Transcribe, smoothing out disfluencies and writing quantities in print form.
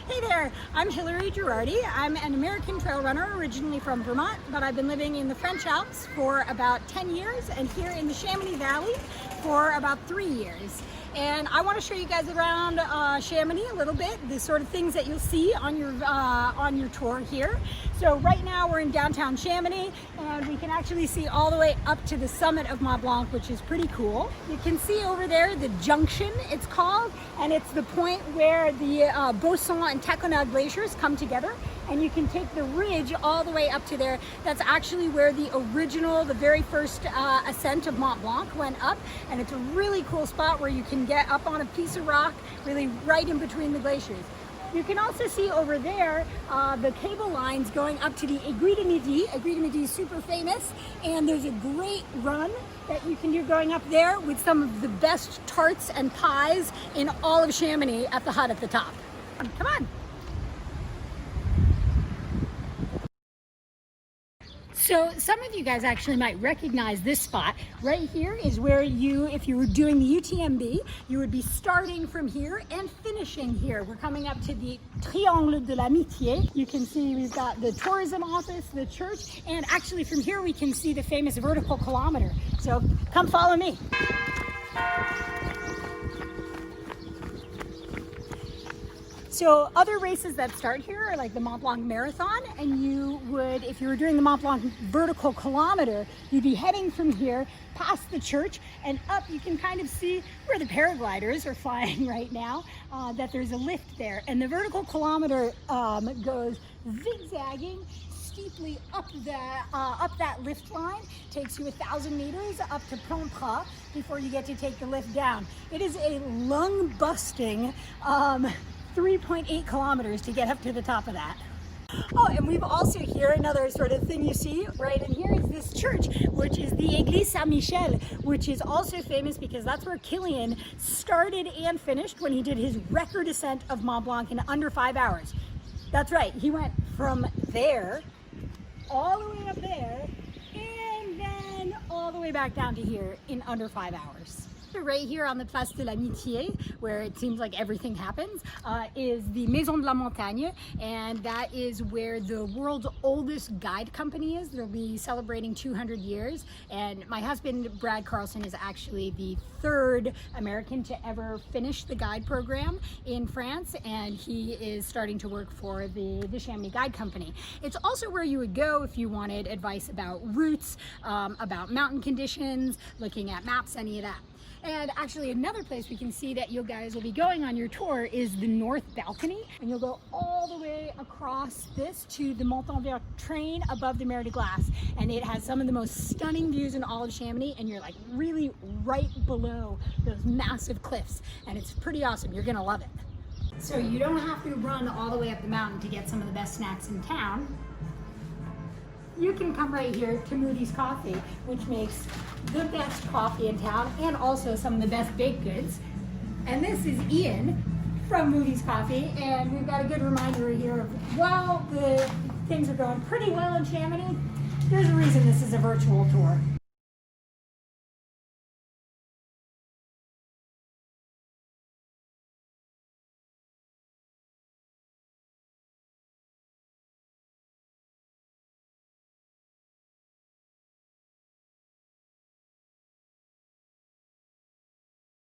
Hey there, I'm Hilary Girardi. I'm an American trail runner originally from Vermont, but I've been living in the French Alps for about 10 years and here in the Chamonix Valley for about 3 years. And I want to show you guys around Chamonix a little bit, the sort of things that you'll see on your tour here. So right now we're in downtown Chamonix and we can actually see all the way up to the summit of Mont Blanc, which is pretty cool. You can see over there the junction, it's called, and it's the point where the Boson and Taconag glaciers come together, and you can take the ridge all the way up to there. That's actually where the very first ascent of Mont Blanc went up, and it's a really cool spot where you can get up on a piece of rock, really right in between the glaciers. You can also see over there the cable lines going up to the Aiguille de Midi. Aiguille de Midi is super famous, and there's a great run that you can do going up there with some of the best tarts and pies in all of Chamonix at the hut at the top. Come on. So some of you guys actually might recognize this spot. Right here is where if you were doing the UTMB, you would be starting from here and finishing here. We're coming up to the Triangle de l'Amitié. You can see we've got the tourism office, the church, and actually from here we can see the famous vertical kilometer. So come follow me. So other races that start here are like the Mont Blanc Marathon, and you would, if you were doing the Mont Blanc vertical kilometer, you'd be heading from here past the church and up. You can kind of see where the paragliders are flying right now, that there's a lift there. And the vertical kilometer goes zigzagging steeply up that lift line, takes you 1,000 meters up to Pont before you get to take the lift down. It is a lung-busting 3.8 kilometers to get up to the top of that. Oh, and we've also here another sort of thing you see right in here is this church, which is the Église Saint-Michel, which is also famous because that's where Kilian started and finished when he did his record ascent of Mont Blanc in under 5 hours. That's right, he went from there all the way up there and then all the way back down to here in under 5 hours. Right here on the Place de l'Amitié, where it seems like everything happens, is the Maysles LaMontagne, and that is where the world's oldest guide company is. They'll be celebrating 200 years, and my husband, Brad Carlson, is actually the 3rd American to ever finish the guide program in France, and he is starting to work for the Chamonix Guide Company. It's also where you would go if you wanted advice about routes, about mountain conditions, looking at maps, any of that. And actually another place we can see that you guys will be going on your tour is the North Balcony, and you'll go all the way across this to the Mont-Blanc train above the Mer de Glace, and it has some of the most stunning views in all of Chamonix, and you're like really right below those massive cliffs, and it's pretty awesome. You're gonna love it. So you don't have to run all the way up the mountain to get some of the best snacks in town. You can come right here to Moodys Coffee, which makes the best coffee in town and also some of the best baked goods. And this is Ian from Moodys Coffee, and we've got a good reminder here of, while the things are going pretty well in Chamonix, there's a reason this is a virtual tour.